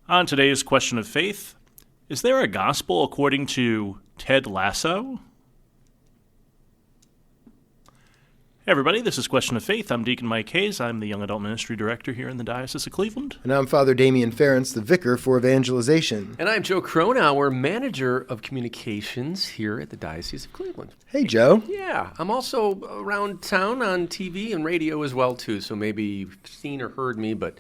On today's question of faith, is there a gospel according to Ted Lasso? Hey everybody, this is Question of Faith. I'm Deacon Mike Hayes. I'm the Young Adult Ministry Director here in the Diocese of Cleveland. And I'm Father Damian Ferentz, the Vicar for Evangelization. And I'm Joe Cronauer, Manager of Communications here at the Diocese of Cleveland. Hey, Joe. Yeah, I'm also around town on TV and radio as well, too, so maybe you've seen or heard me, but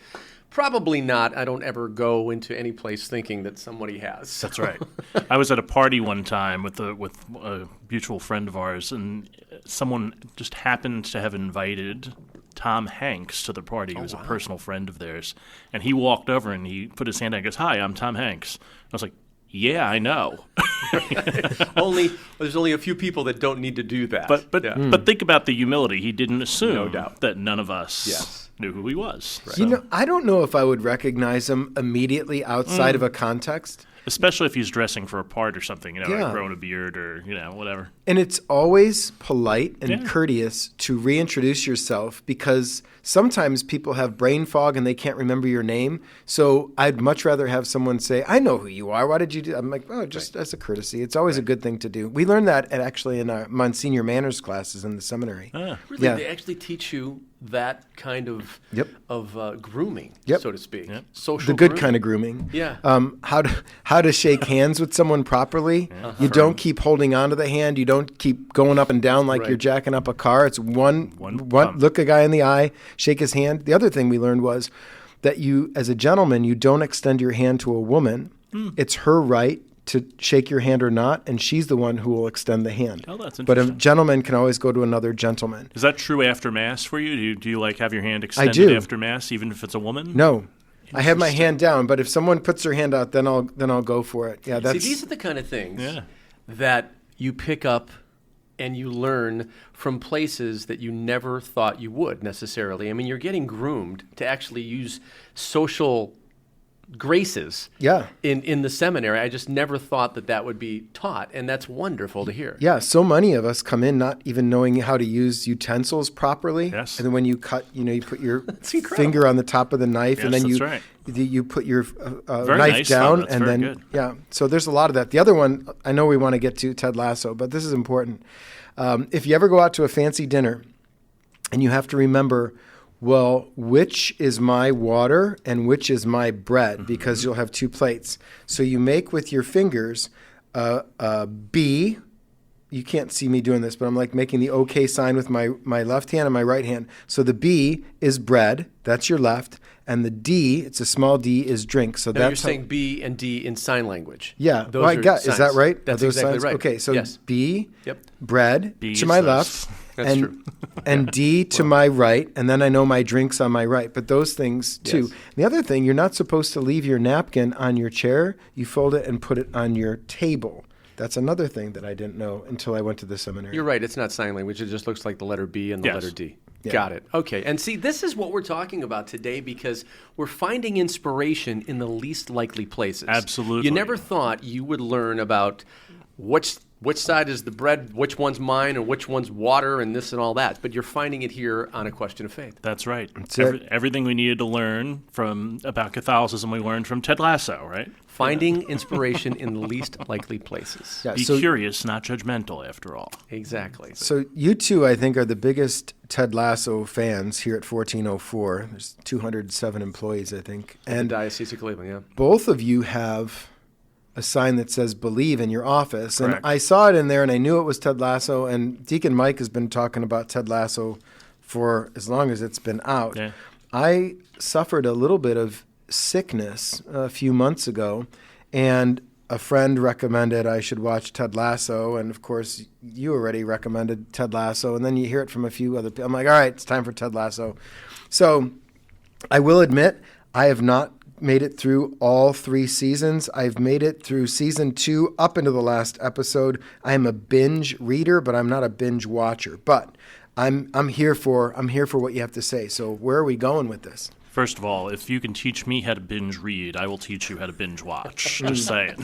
probably not. I don't ever go into any place thinking that somebody has. That's right. I was at a party one time with a mutual friend of ours, and someone just happened to have invited Tom Hanks to the party. He was a personal friend of theirs. And he walked over and he put his hand out and goes, "Hi, I'm Tom Hanks." I was like, "Yeah, I know." There's only a few people that don't need to do that. But think about the humility. He didn't assume No doubt. that none of us knew who he was. Right. So, I don't know if I would recognize him immediately outside of a context. especially if he's dressing for a part or something, Yeah. like growing a beard or, whatever. And it's always polite and courteous to reintroduce yourself, because sometimes people have brain fog and they can't remember your name. So I'd much rather have someone say, "I know who you are. Why did you do?" I'm like, "Oh, just as a courtesy." It's always a good thing to do. We learned that actually in our Monsignor Manners classes in the seminary. Ah. Really, Yeah. they actually teach you that kind of grooming, Yep. so to speak. Yep. Social The good grooming. kind of grooming. Yeah. How to shake hands with someone properly. You don't keep holding onto the hand. You don't keep going up and down like Right. you're jacking up a car. It's one bump. look a guy in the eye, shake his hand. The other thing we learned was that you, as a gentleman, you don't extend your hand to a woman. It's her right to shake your hand or not, and she's the one who will extend the hand. Oh, that's But a interesting. gentleman can always go to another gentleman. Is that true after Mass for you? Do you like have your hand extended do. after Mass, even if it's a woman? No. I have my hand down, but if someone puts their hand out, then I'll go for it. Yeah, that's See, these are the kind of things Yeah. that you pick up and you learn from places that you never thought you would necessarily. I mean, you're getting groomed to actually use social graces in the seminary. I just never thought that would be taught, and that's wonderful to hear. Yeah, so many of us come in not even knowing how to use utensils properly. Yes. And then when you cut, you put your incredible. finger on the top of the knife, and Yes, then that's right. you put your Very knife nice, though. down, That's and very then good. So there's a lot of that. The other one, I know we want to get to Ted Lasso, but this is important. If you ever go out to a fancy dinner, and you have to remember, well, which is my water and which is my bread, because you'll have two plates. So you make with your fingers a B. You can't see me doing this, but I'm like making the OK sign with my left hand and my right hand. So the B is bread. That's your left. And the D, it's a small d, is drink. So Now that's you're saying B and D in sign language. Yeah. Those Well, I are got, is that signs. right? That's Are those exactly signs? right. Okay, so yes. B, Yep. bread B to is my those. left, That's and true. and D to my right, and then I know my drinks on my right. But those things too. Yes. The other thing, you're not supposed to leave your napkin on your chair. You fold it and put it on your table. That's another thing that I didn't know until I went to the seminary. You're right. It's not sign language. It just looks like the letter B and the Yes. letter D. Yeah. Got it. Okay. And see, this is what we're talking about today, because we're finding inspiration in the least likely places. Absolutely. You never thought you would learn about which side is the bread, which one's mine, and which one's water, and this and all that. But you're finding it here on A Question of Faith. That's right. it. Everything we needed to learn about Catholicism, we learned from Ted Lasso, right? Finding inspiration in the least likely places. Yeah, Be so, curious, not judgmental, after all. Exactly. so you two, I think, are the biggest Ted Lasso fans here at 1404. There's 207 employees, I think, And and Diocese of Cleveland, yeah. both of you have a sign that says "Believe" in your office. Correct. And I saw it in there, and I knew it was Ted Lasso. And Deacon Mike has been talking about Ted Lasso for as long as it's been out. Yeah. I suffered a little bit of sickness a few months ago, and a friend recommended I should watch Ted Lasso. And, of course, you already recommended Ted Lasso. And then you hear it from a few other people. I'm like, all right, it's time for Ted Lasso. So I will admit I have not made it through all 3 seasons. I've made it through season 2 up into the last episode. I am a binge reader, but I'm not a binge watcher. But I'm here for what you have to say. So where are we going with this? First of all, if you can teach me how to binge read, I will teach you how to binge watch. Just saying.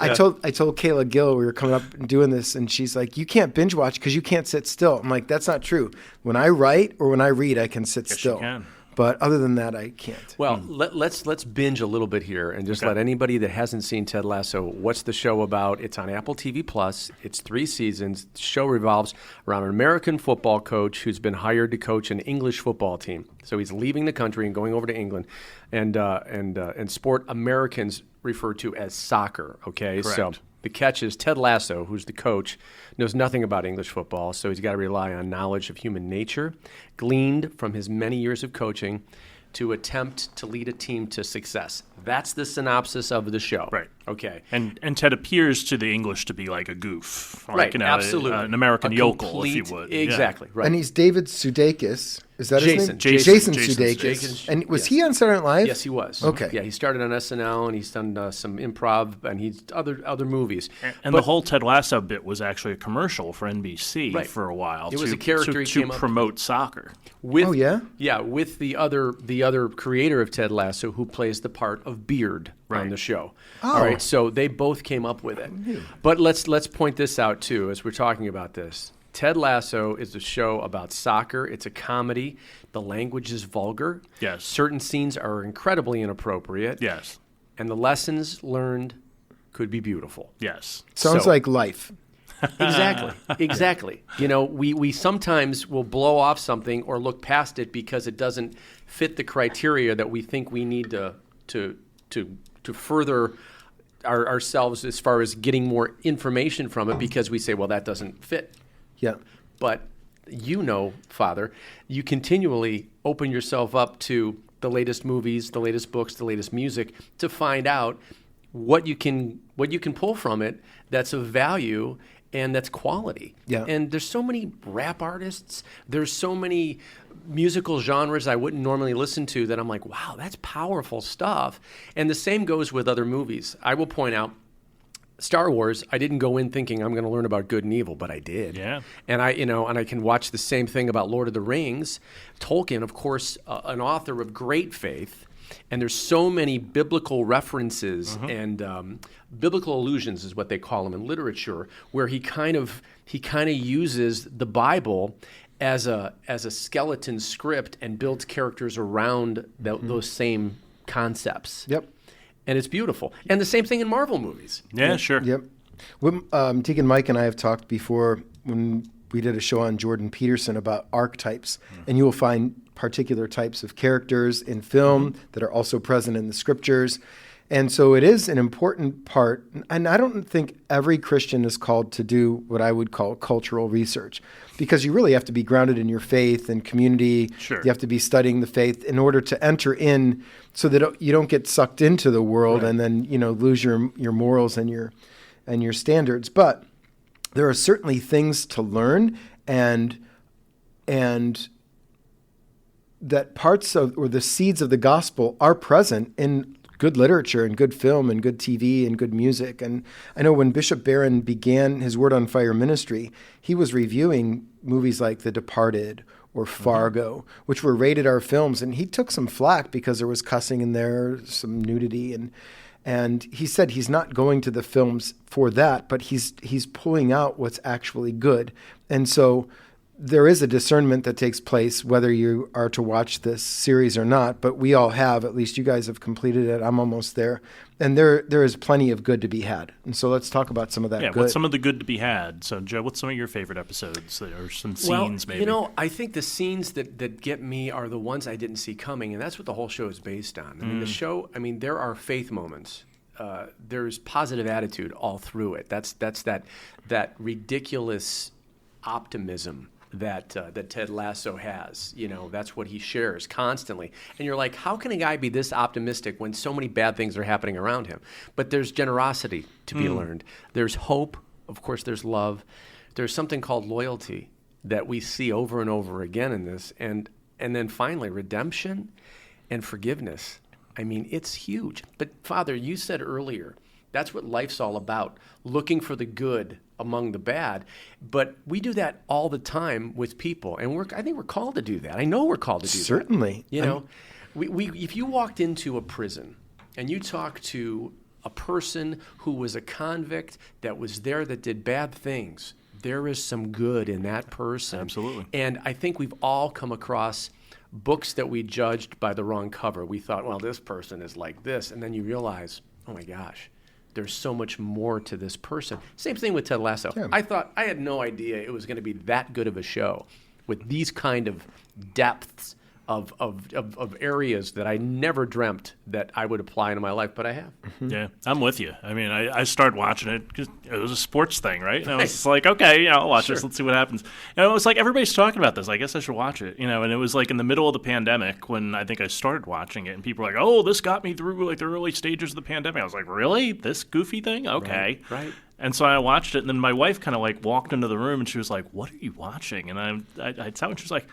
I told Kayla Gill we were coming up and doing this, and she's like, "You can't binge watch because you can't sit still." I'm like, "That's not true. When I write or when I read, I can sit Yes, still." you can. But other than that, I can't. Well, let's binge a little bit here and just let anybody that hasn't seen Ted Lasso, what's the show about? It's on Apple TV Plus. It's 3 seasons. The show revolves around an American football coach who's been hired to coach an English football team. So he's leaving the country and going over to England, and sport Americans refer to as soccer. Okay, Correct. So the catch is Ted Lasso, who's the coach, knows nothing about English football, so he's got to rely on knowledge of human nature, gleaned from his many years of coaching, to attempt to lead a team to success. That's the synopsis of the show. Right. Okay. And Ted appears to the English to be like a goof. Like, Right, you know, absolutely. An American A yokel, if you complete- would. Exactly, right. And he's David Sudeikis. Is that his name? Jason Sudeikis. Sudeikis. And was Yes. he on Saturday Night Live? Yes, he was. Okay. Yeah, he started on SNL, and he's done some improv, and he's other movies. And the whole Ted Lasso bit was actually a commercial for NBC Right. for a while. It was a character he to came up promote soccer. With, Oh, yeah? Yeah, with the other creator of Ted Lasso, who plays the part of Beard on Right. the show. Oh. All right, so they both came up with it. But let's point this out too, as we're talking about this. Ted Lasso is a show about soccer. It's a comedy. The language is vulgar. Yes. Certain scenes are incredibly inappropriate. Yes. And the lessons learned could be beautiful. Yes. Sounds So- like life. Exactly. You know, we sometimes will blow off something or look past it because it doesn't fit the criteria that we think we need to further ourselves as far as getting more information from it, because we say, well, that doesn't fit. Yeah. But Father, you continually open yourself up to the latest movies, the latest books, the latest music to find out what you can pull from it that's of value and that's quality. Yeah. And there's so many rap artists, there's so many musical genres I wouldn't normally listen to that I'm like, wow, that's powerful stuff. And the same goes with other movies. I will point out Star Wars, I didn't go in thinking I'm going to learn about good and evil, but I did. Yeah. And I can watch the same thing about Lord of the Rings. Tolkien, of course, an author of great faith, and there's so many biblical references and biblical allusions is what they call them in literature, where he kind of uses the Bible as a skeleton script and builds characters around those same concepts. Yep. And it's beautiful. And the same thing in Marvel movies. Yeah, sure. Yep. Tegan, Mike, and I have talked before when we did a show on Jordan Peterson about archetypes, and you will find particular types of characters in film that are also present in the scriptures. And so it is an important part, and I don't think every Christian is called to do what I would call cultural research, because you really have to be grounded in your faith and community. Sure. You have to be studying the faith in order to enter in, so that you don't get sucked into the world and then lose your morals and your standards. But there are certainly things to learn, and that parts of, or the seeds of the gospel are present in good literature and good film and good TV and good music. And I know when Bishop Barron began his Word on Fire ministry, he was reviewing movies like The Departed or Fargo, which were rated R films, and he took some flack because there was cussing in there, some nudity, and he said he's not going to the films for that, but he's pulling out what's actually good. And so there is a discernment that takes place whether you are to watch this series or not, but we all have. At least you guys have completed it. I'm almost there. And there is plenty of good to be had. And so let's talk about some of that good. What's some of the good to be had? So, Joe, what's some of your favorite episodes or some scenes maybe? I think the scenes that get me are the ones I didn't see coming, and that's what the whole show is based on. I mean, the show, there are faith moments. There's positive attitude all through it. That's that ridiculous optimism that Ted Lasso has. That's what he shares constantly. And you're like, how can a guy be this optimistic when so many bad things are happening around him? But there's generosity to be learned. There's hope. Of course, there's love. There's something called loyalty that we see over and over again in this. And then finally, redemption and forgiveness. It's huge. But Father, you said earlier, that's what life's all about, looking for the good among the bad. But we do that all the time with people, and I think we're called to do that. I know we're called to do Certainly. that. If you walked into a prison and you talked to a person who was a convict that was there that did bad things, there is some good in that person. Absolutely. And I think we've all come across books that we judged by the wrong cover. We thought, well, this person is like this. And then you realize, oh my gosh, there's so much more to this person. Same thing with Ted Lasso. Yeah. I had no idea it was going to be that good of a show with these kind of depths of areas that I never dreamt that I would apply into my life, but I have. Yeah, I'm with you. I mean, I started watching it because it was a sports thing, right? And I was just like, okay, I'll watch this. Let's see what happens. And it was like, everybody's talking about this. I guess I should watch it, And it was like in the middle of the pandemic when I think I started watching it, and people were like, oh, this got me through like the early stages of the pandemic. I was like, really? This goofy thing? Okay. Right. And so I watched it, and then my wife kind of like walked into the room, and she was like, what are you watching? And I sat and she was like,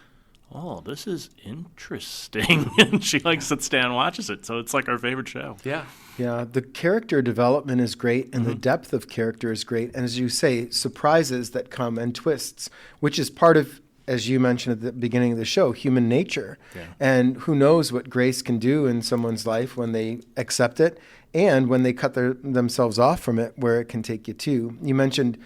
oh, this is interesting. And she like sits down and watches it. So it's like our favorite show. Yeah. Yeah, the character development is great, and the depth of character is great. And as you say, surprises that come and twists, which is part of, as you mentioned at the beginning of the show, human nature. Yeah. And who knows what grace can do in someone's life when they accept it and when they cut themselves off from it, where it can take you to. You mentioned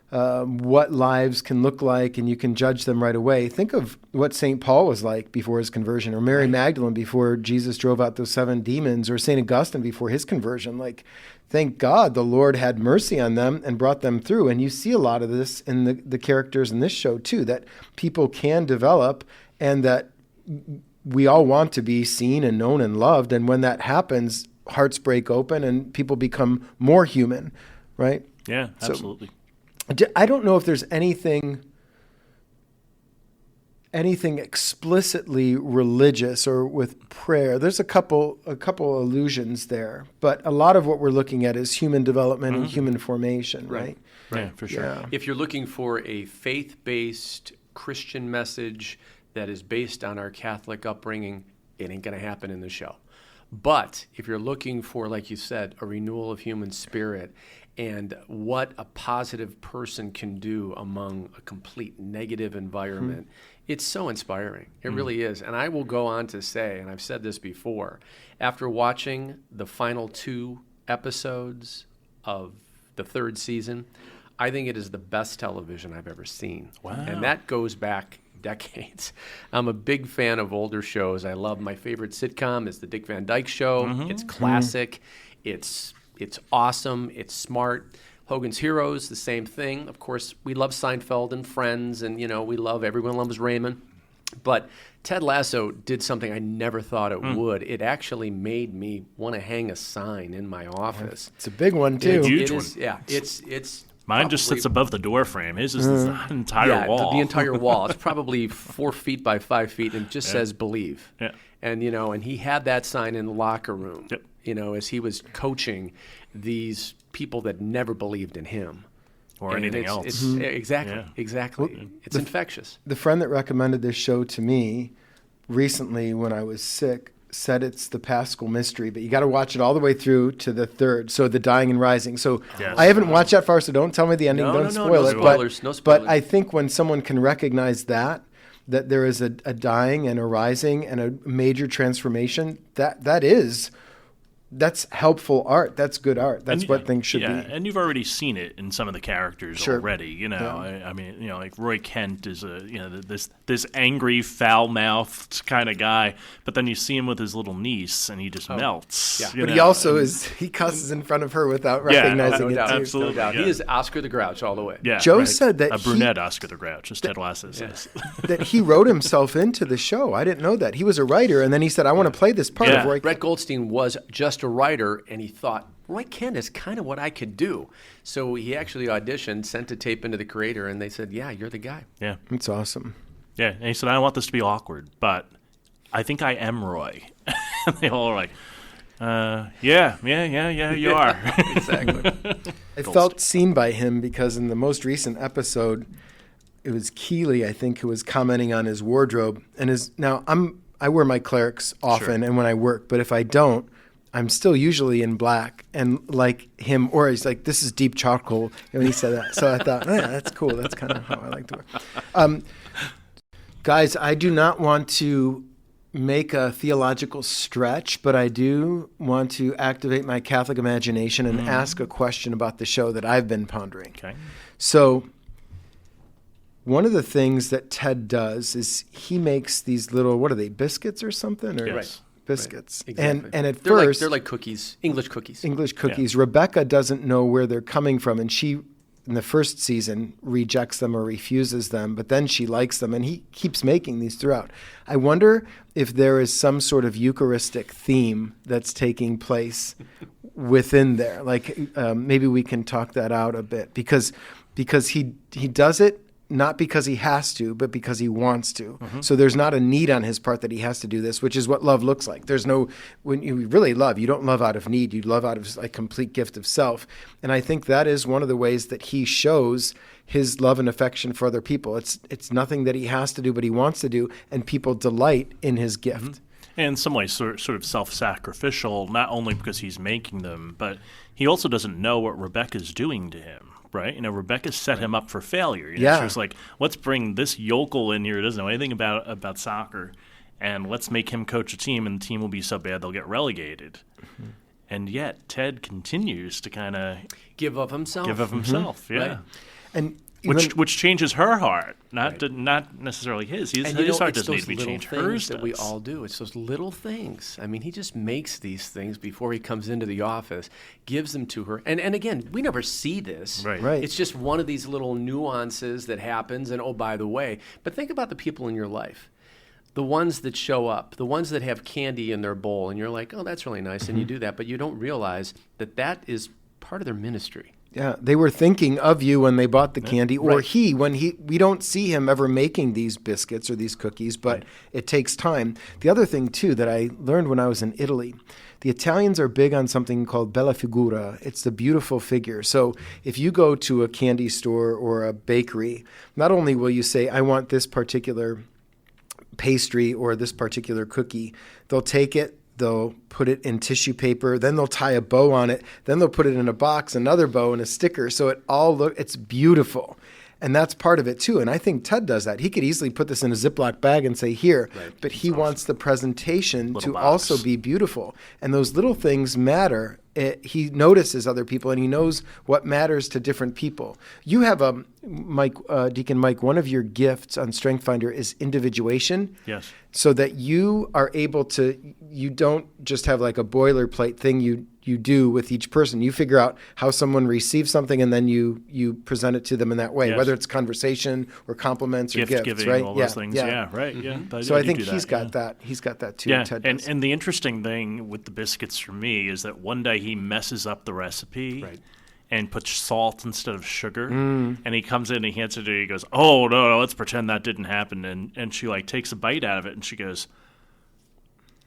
what lives can look like, and you can judge them right away. Think of what St. Paul was like before his conversion, or Mary Magdalene before Jesus drove out those 7 demons, or St. Augustine before his conversion. Like, thank God the Lord had mercy on them and brought them through. And you see a lot of this in the characters in this show too, that people can develop, and that we all want to be seen and known and loved. And when that happens, hearts break open and people become more human, right? Yeah, absolutely. I don't know if there's anything explicitly religious or with prayer. There's a couple allusions there, but a lot of what we're looking at is human development and human formation, right? Yeah, for sure. Yeah. If you're looking for a faith-based Christian message that is based on our Catholic upbringing, it ain't going to happen in the show. But if you're looking for, like you said, a renewal of human spirit and what a positive person can do among a complete negative environment, it's so inspiring. It really is. And I will go on to say, and I've said this before, after watching the final 2 episodes of the 3rd season, I think it is the best television I've ever seen. Wow. And that goes back decades. I'm a big fan of older shows. I love, my favorite sitcom is the Dick Van Dyke Show. It's classic. It's awesome. It's smart. Hogan's Heroes, the same thing. Of course, we love Seinfeld and Friends, and we love, everyone loves Raymond. But Ted Lasso did something I never thought it would. It actually made me want to hang a sign in my office. It's a big one too. It's a huge It is, one. yeah, it's Mine just sits above the door frame. His is the entire wall. The entire wall. It's probably 4 feet by 5 feet, and it just says "Believe." Yeah. And and he had that sign in the locker room. Yep. As he was coaching these people that never believed in him Or anything else. Exactly. Yeah. Exactly. It's infectious. The friend that recommended this show to me recently when I was sick said it's the Paschal Mystery, but you got to watch it all the way through to the 3rd, so the Dying and Rising. So Yes. I haven't watched that far, so don't tell me the ending. Don't spoil no it. spoilers, no But spoilers. I think when someone can recognize that there is a dying and a rising and a major transformation, that's helpful art. That's good art. That's what things should be. And you've already seen it in some of the characters Sure. already. Yeah. I mean, like Roy Kent is this angry, foul-mouthed kind of guy, but then you see him with his little niece, and he just melts. Yeah. But he also he cusses in front of her without recognizing no it doubt, too. absolutely. No doubt. Yeah. He is Oscar the Grouch all the way. Yeah, Joe right. said that a brunette Oscar the Grouch, as Ted Lasso says. that he wrote himself into the show. I didn't know that. He was a writer, and then he said, I want to play this part Yeah. of Roy. Brett Goldstein was just a writer, and he thought, Roy Kent is kind of what I could do. So he actually auditioned, sent a tape into the creator, and they said, yeah, you're the guy. Yeah. It's awesome. Yeah, and he said, I don't want this to be awkward, but I think I am Roy. And they all are like, yeah, you are. Exactly. I felt seen by him because in the most recent episode, it was Keeley, I think, who was commenting on his wardrobe. And I wear my clerics often, Sure. and when I work, but if I don't, I'm still usually in black, and like him, or he's like, this is deep charcoal, when he said that. So I thought, yeah, that's cool. That's kind of how I like to wear. Guys, I do not want to make a theological stretch, but I do want to activate my Catholic imagination and ask a question about the show that I've been pondering. Okay. So one of the things that Ted does is he makes these little, what are they, biscuits or something? Or Yes. biscuits. Right. Exactly. And at they're first... they're like cookies, English cookies. English cookies. Rebecca doesn't know where they're coming from, and she, in the first season, rejects them or refuses them, but then she likes them, and he keeps making these throughout. I wonder if there is some sort of Eucharistic theme that's taking place within there. Like maybe we can talk that out a bit, because he does it not because he has to, but because he wants to. Mm-hmm. So there's not a need on his part that he has to do this, which is what love looks like. There's no, when you really love, you don't love out of need, you love out of a complete gift of self. And I think that is one of the ways that he shows his love and affection for other people. It's nothing that he has to do, but he wants to do, and people delight in his gift. Mm-hmm. And in some ways sort of self-sacrificial, not only because he's making them, but he also doesn't know what Rebecca's doing to him. Right? You know, Rebecca set him up for failure. You know, she was like, let's bring this yokel in here who doesn't know anything about soccer, and let's make him coach a team, and the team will be so bad they'll get relegated. Mm-hmm. And yet, Ted continues to kind of give of himself. Mm-hmm. Yeah. Right. And which changes her heart, not necessarily his. His heart doesn't need to be changed. Hers that we all do. It's those little things. I mean, he just makes these things before he comes into the office, gives them to her. And again, we never see this. Right. It's just one of these little nuances that happens. And, oh, by the way, but think about the people in your life. The ones that show up, the ones that have candy in their bowl, and you're like, oh, that's really nice, and you do that, but you don't realize that is part of their ministry. Yeah, they were thinking of you when they bought the candy, or we don't see him ever making these biscuits or these cookies, but it takes time. The other thing, too, that I learned when I was in Italy, the Italians are big on something called bella figura. It's the beautiful figure. So if you go to a candy store or a bakery, not only will you say, I want this particular pastry or this particular cookie, they'll take it, they'll put it in tissue paper, then they'll tie a bow on it, then they'll put it in a box, another bow, and a sticker. So it's beautiful. And that's part of it too. And I think Ted does that. He could easily put this in a Ziploc bag and say, here, but he wants the presentation to also be beautiful. And those little things matter. He notices other people, and he knows what matters to different people. You have Deacon Mike, one of your gifts on Strength Finder is individuation. Yes. So that you are able to, you don't just have like a boilerplate thing you do with each person. You figure out how someone receives something, and then you present it to them in that way, whether it's conversation or compliments or gifts, giving, right? All those things. Yeah, right. Mm-hmm. Yeah. So I think he's got that. He's got that too. Yeah, Ted does. and the interesting thing with the biscuits for me is that one day he messes up the recipe and puts salt instead of sugar, and he comes in and he hands it to her. He goes, "Oh no, let's pretend that didn't happen." And she like takes a bite out of it, and she goes,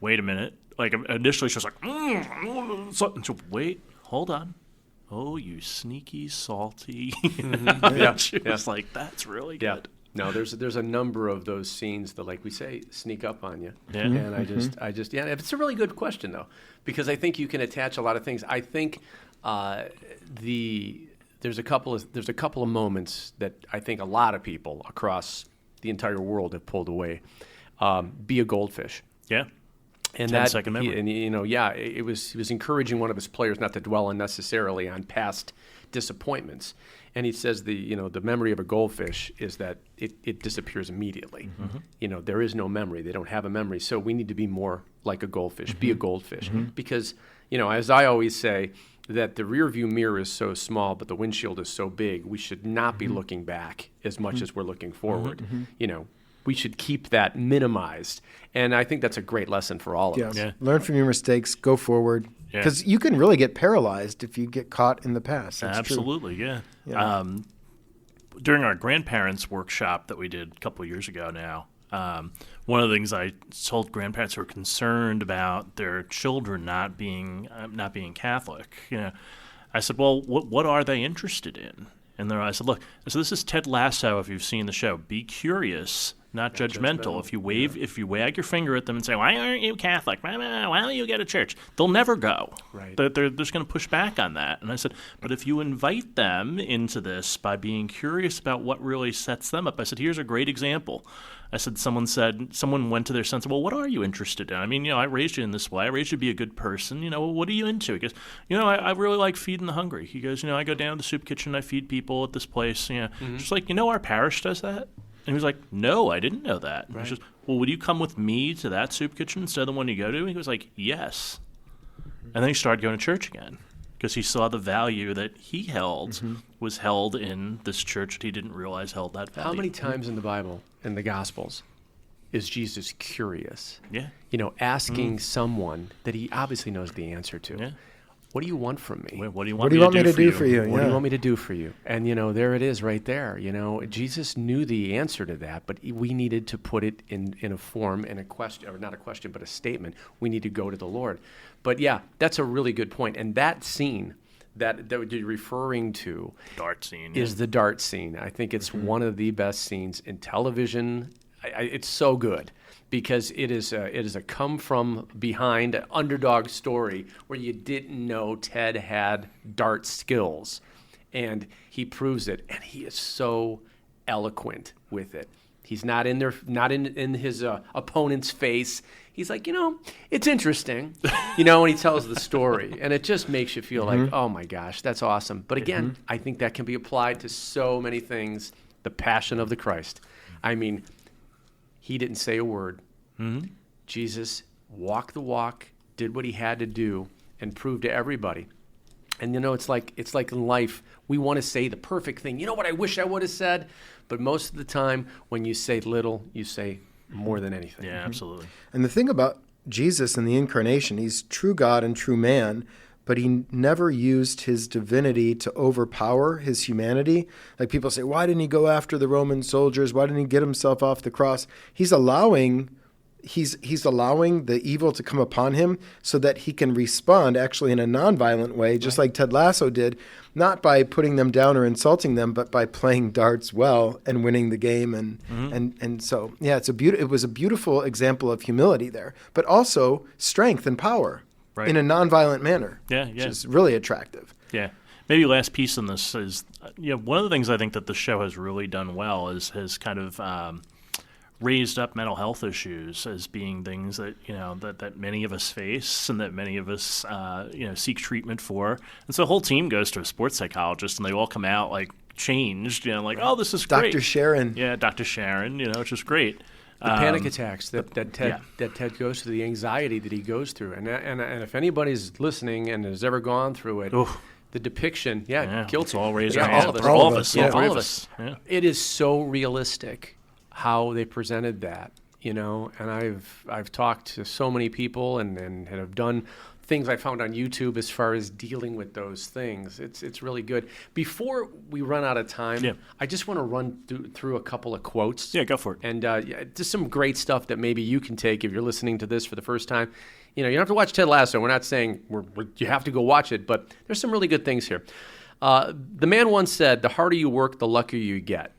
"Wait a minute." Like initially she was like, and she'll, wait, hold on. Oh, you sneaky, salty. She was like, that's really good. No, there's a number of those scenes that, like we say, sneak up on you. Yeah. And I just, it's a really good question though, because I think you can attach a lot of things. I think there's a couple of moments that I think a lot of people across the entire world have pulled away. Be a goldfish. Yeah. And 10-second memory. He was encouraging one of his players not to dwell unnecessarily on past disappointments. And he says the memory of a goldfish is that it disappears immediately. Mm-hmm. There is no memory. They don't have a memory. So we need to be more like a goldfish. Mm-hmm. Be a goldfish. Mm-hmm. Because, as I always say, that the rear view mirror is so small, but the windshield is so big, we should not be looking back as much as we're looking forward. Mm-hmm. We should keep that minimized. And I think that's a great lesson for all of us. Yeah. Learn from your mistakes, go forward. Because you can really get paralyzed if you get caught in the past. That's Absolutely, true. Yeah. During our grandparents' workshop that we did a couple of years ago now, one of the things I told grandparents who were concerned about their children not being Catholic, I said, well, what are they interested in? And I said, look, so this is Ted Lasso, if you've seen the show. Be curious not judgmental. If you wag your finger at them and say, "Why aren't you Catholic? Why don't you get a church?" They'll never go. Right. They're just going to push back on that. And I said, but if you invite them into this by being curious about what really sets them up, I said, here's a great example. I said, someone went to their son and said, well, what are you interested in? I mean, I raised you in this way. I raised you to be a good person. What are you into? He goes, I really like feeding the hungry. He goes, I go down to the soup kitchen. I feed people at this place. Just like, our parish does that. And he was like, no, I didn't know that. Right. He was just, well, would you come with me to that soup kitchen instead of the one you go to? And he was like, yes. And then he started going to church again because he saw the value that he held was held in this church that he didn't realize held that value. How many times in the Bible, in the Gospels, is Jesus curious? Yeah. Asking someone that he obviously knows the answer to. Yeah. What do you want from me? What do you want me to do for you? What do you want me to do for you? And, there it is right there. Jesus knew the answer to that, but we needed to put it in a form, in a question, or not a question, but a statement. We need to go to the Lord. But, yeah, that's a really good point. And that scene that you're referring to dart scene, is the dart scene. I think it's one of the best scenes in television. It's so good. Because it is a come from behind underdog story where you didn't know Ted had dart skills, and he proves it, and he is so eloquent with it. He's not in his opponent's face. He's like, it's interesting, when he tells the story, and it just makes you feel like, oh my gosh, that's awesome. But again, I think that can be applied to so many things. The passion of the Christ. I mean, he didn't say a word. Jesus walked the walk, did what he had to do, and proved to everybody. And it's like in life, we want to say the perfect thing. You know what I wish I would have said? But most of the time, when you say little, you say more than anything. Yeah, absolutely. And the thing about Jesus and the incarnation, he's true God and true man, but he never used his divinity to overpower his humanity. Like people say, why didn't he go after the Roman soldiers? Why didn't he get himself off the cross? He's allowing the evil to come upon him so that he can respond actually in a nonviolent way, just like Ted Lasso did, not by putting them down or insulting them, but by playing darts well and winning the game. And so, yeah, it was a beautiful example of humility there, but also strength and power in a nonviolent manner, which is really attractive. Yeah. Maybe last piece on this is, one of the things I think that the show has really done well has kind of raised up mental health issues as being things that that many of us face and that many of us seek treatment for. And so the whole team goes to a sports psychologist, and they all come out like changed, oh, this is great. Dr. Sharon. Yeah, Dr. Sharon, which is great. The panic attacks that Ted goes through, the anxiety that he goes through, and if anybody's listening and has ever gone through it. Oof. The depiction, guilty. Let's all raise our hands. All of us. All of us. Yeah. It is so realistic how they presented that, and I've talked to so many people and have done things I found on YouTube as far as dealing with those things. It's really good. Before we run out of time, I just want to run through a couple of quotes. Yeah, go for it. And just some great stuff that maybe you can take if you're listening to this for the first time. You don't have to watch Ted Lasso. We're not saying you have to go watch it, but there's some really good things here. The man once said, "The harder you work, the luckier you get."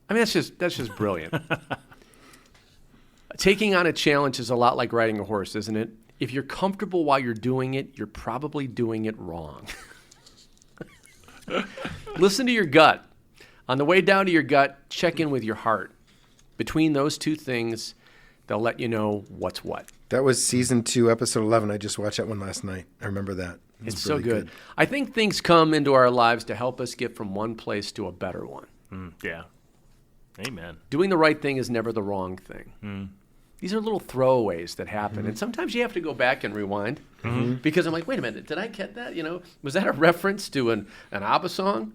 I mean, that's just brilliant. Taking on a challenge is a lot like riding a horse, isn't it? If you're comfortable while you're doing it, you're probably doing it wrong. Listen to your gut. On the way down to your gut, check in with your heart. Between those two things, they'll let you know what's what. That was season 2, episode 11. I just watched that one last night. I remember that. It's so good. I think things come into our lives to help us get from one place to a better one. Yeah. Amen. Doing the right thing is never the wrong thing. These are little throwaways that happen. And sometimes you have to go back and rewind because I'm like, wait a minute, did I get that? Was that a reference to an ABBA song?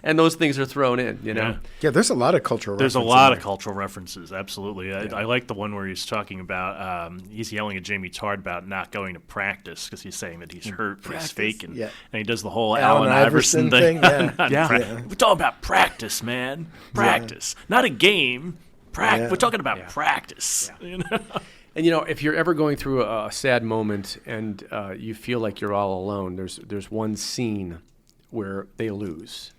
And those things are thrown in, Yeah, there's a lot of cultural references. There's a lot of cultural references, absolutely. I like the one where he's talking about, he's yelling at Jamie Tard about not going to practice because he's saying that he's hurt, he's faking. And he does the whole Allen Iverson thing. We're talking about practice, man. Practice. Not a game. We're talking about practice. And if you're ever going through a sad moment and you feel like you're all alone, there's one scene where they lose,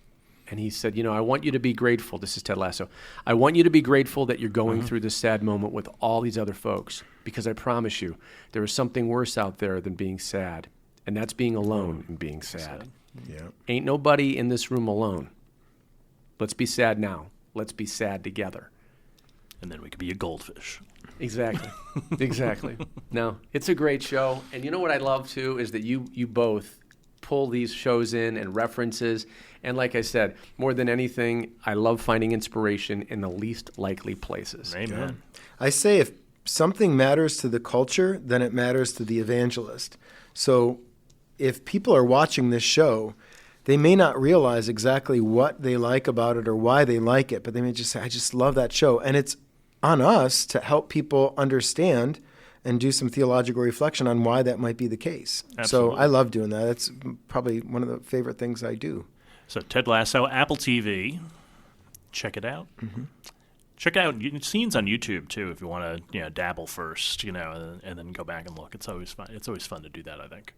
And he said, I want you to be grateful. This is Ted Lasso. I want you to be grateful that you're going through this sad moment with all these other folks, because I promise you, there is something worse out there than being sad, and that's being alone and being sad. Yeah. Ain't nobody in this room alone. Let's be sad now. Let's be sad together. And then we could be a goldfish. Exactly. Exactly. No, it's a great show. And you know what I love, too, is that you both pull these shows in and references. And like I said, more than anything, I love finding inspiration in the least likely places. Amen. Yeah. I say if something matters to the culture, then it matters to the evangelist. So if people are watching this show, they may not realize exactly what they like about it or why they like it, but they may just say, I just love that show. And it's on us to help people understand and do some theological reflection on why that might be the case. Absolutely. So I love doing that. That's probably one of the favorite things I do. So Ted Lasso, Apple TV, check it out. Mm-hmm. Check out scenes on YouTube too if you want to dabble first, and then go back and look. It's always fun. It's always fun to do that, I think.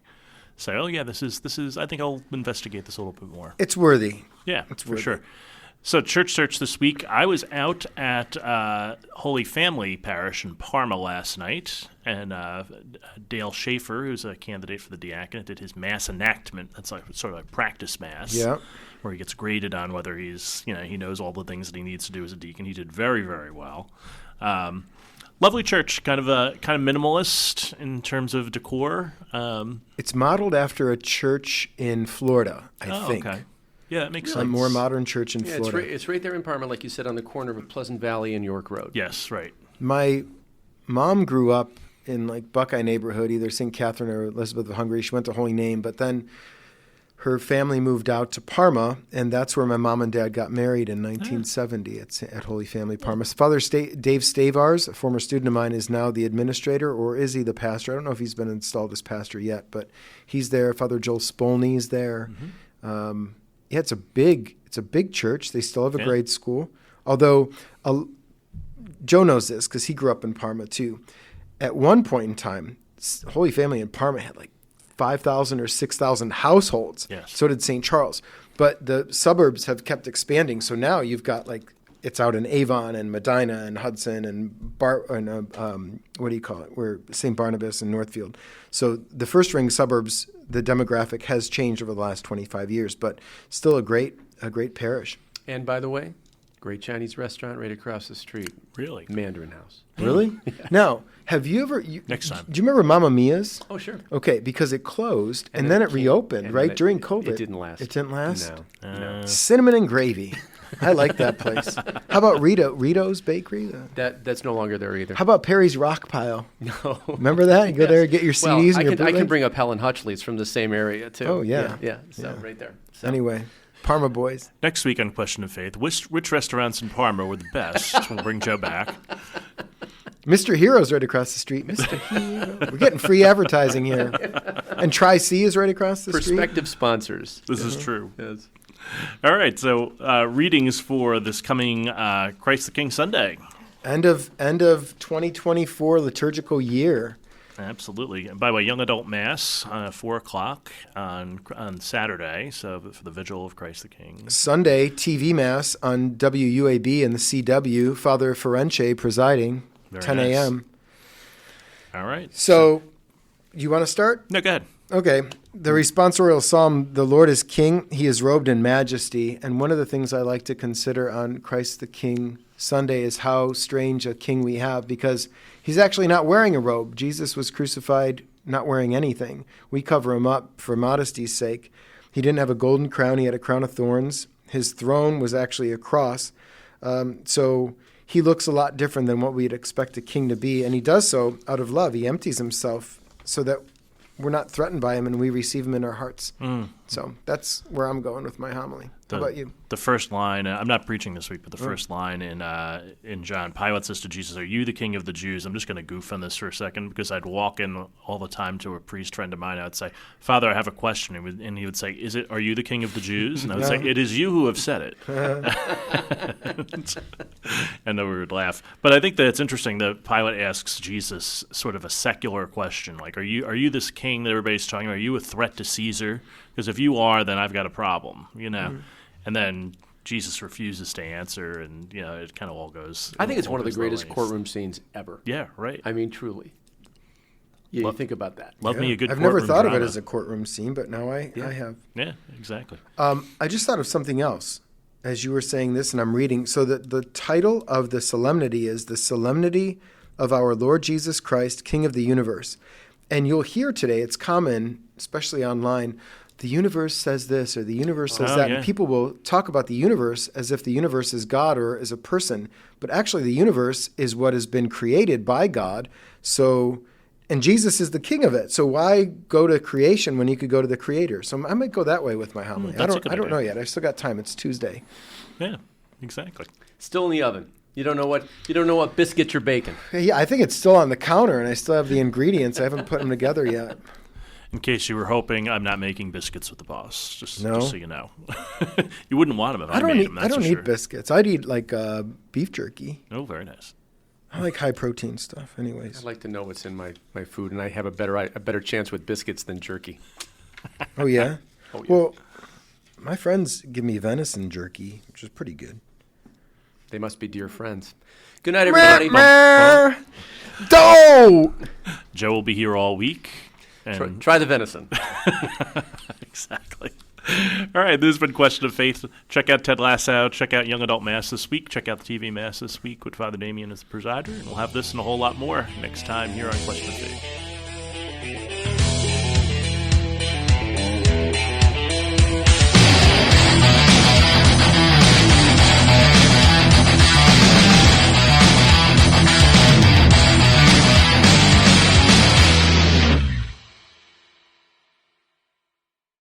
So this is. I think I'll investigate this a little bit more. It's worthy. Yeah, it's for worthy. sure. So Church Search this week, I was out at Holy Family Parish in Parma last night, and Dale Schaefer, who's a candidate for the diaconate, did his mass enactment. That's like sort of like practice mass, where he gets graded on whether he's, he knows all the things that he needs to do as a deacon. He did very, very well. Lovely church, kind of minimalist in terms of decor. It's modeled after a church in Florida, I think. Okay. Yeah, that makes A sense. more modern church in Florida. It's right there in Parma, like you said, on the corner of Pleasant Valley and York Road. Yes, right. My mom grew up in like Buckeye neighborhood, either St. Catherine or Elizabeth of Hungary. She went to Holy Name, but then her family moved out to Parma, and that's where my mom and dad got married in 1970 at Holy Family Parma. Father Dave Stavars, a former student of mine, is now the administrator, or is he the pastor? I don't know if he's been installed as pastor yet, but he's there. Father Joel Spolney's there. Mm-hmm. It's a big church. They still have a grade school. Although Joe knows this because he grew up in Parma too. At one point in time, Holy Family in Parma had like 5,000 or 6,000 households. Yes. So did St. Charles. But the suburbs have kept expanding. So now you've got it's out in Avon and Medina and Hudson and what do you call it? Where St. Barnabas and Northfield. So the first ring suburbs, the demographic has changed over the last 25 years, but still a great parish. And by the way, great Chinese restaurant right across the street. Really? Mandarin House. Really? Yeah. Now, have you ever... Next time. Do you remember Mamma Mia's? Oh, sure. Okay, because it closed, and then it reopened, right, during COVID. It didn't last. It didn't last? No. Cinnamon and gravy. I like that place. How about Rito's Bakery? That's no longer there either. How about Perry's Rock Pile? No. Remember that? You go there and get your CDs and your I can bring up Helen Hutchley's from the same area, too. Oh, yeah. So right there. So. Anyway, Parma boys. Next week on Question of Faith, which restaurants in Parma were the best? We'll bring Joe back. Mr. Hero's right across the street. Mr. Hero. We're getting free advertising here. And Tri-C is right across the street. Prospective sponsors. This is true. Yes. All right, so readings for this coming Christ the King Sunday. End of 2024 liturgical year. Absolutely. And by the way, Young Adult Mass, 4 o'clock on Saturday, so for the Vigil of Christ the King. Sunday, TV Mass on WUAB and the CW, Father Ference presiding, Very 10 nice. a.m. All right. So, you want to start? No, go ahead. Okay. The responsorial psalm, the Lord is King, he is robed in majesty. And one of the things I like to consider on Christ the King Sunday is how strange a king we have, because he's actually not wearing a robe. Jesus was crucified not wearing anything. We cover him up for modesty's sake. He didn't have a golden crown, he had a crown of thorns. His throne was actually a cross. So he looks a lot different than what we'd expect a king to be. And he does so out of love. He empties himself so that we're not threatened by him and we receive him in our hearts. So that's where I'm going with my homily. How about you? The first line, I'm not preaching this week, but the first line in John, Pilate says to Jesus, "Are you the king of the Jews?" I'm just going to goof on this for a second because I'd walk in all the time to a priest friend of mine. I would say, "Father, I have a question." And he would say, "Are you the king of the Jews?" And I would say, "It is you who have said it." And then we would laugh. But I think that it's interesting that Pilate asks Jesus sort of a secular question, like, are you this king that everybody's talking about? Are you a threat to Caesar? Because if you are, then I've got a problem, and then Jesus refuses to answer, and it kind of all goes. I think it's one of the goes greatest ways. courtroom scenes ever. Yeah, right. I mean, truly. Yeah, you think about that. Love me a good. I've never thought drama. of it as a courtroom scene, but now I have. Yeah, exactly. I just thought of something else as you were saying this, and I'm reading. So the title of the solemnity is The Solemnity of Our Lord Jesus Christ, King of the Universe. And you'll hear today, it's common, especially online, the universe says this or the universe says that. Yeah. And people will talk about the universe as if the universe is God or is a person. But actually the universe is what has been created by God. And Jesus is the king of it. So why go to creation when you could go to the creator? So I might go that way with my homily. I don't know yet. I've still got time. It's Tuesday. Yeah, exactly. Still in the oven. You don't know what biscuit you're baking. Yeah, I think it's still on the counter, and I still have the ingredients. I haven't put them together yet. In case you were hoping, I'm not making biscuits with the boss. Just so you know. You wouldn't want them if I made them. I don't need biscuits. I'd eat like beef jerky. Oh, very nice. I like high protein stuff. Anyways, I'd like to know what's in my food, and I have a better chance with biscuits than jerky. Oh yeah. Oh, yeah. Well, my friends give me venison jerky, which is pretty good. They must be dear friends. Good night, everybody. Joe will be here all week. And Try the venison. Exactly. All right, this has been Question of Faith. Check out Ted Lasso. Check out Young Adult Mass this week. Check out the TV Mass this week with Father Damien as the presider. And we'll have this and a whole lot more next time here on Question of Faith.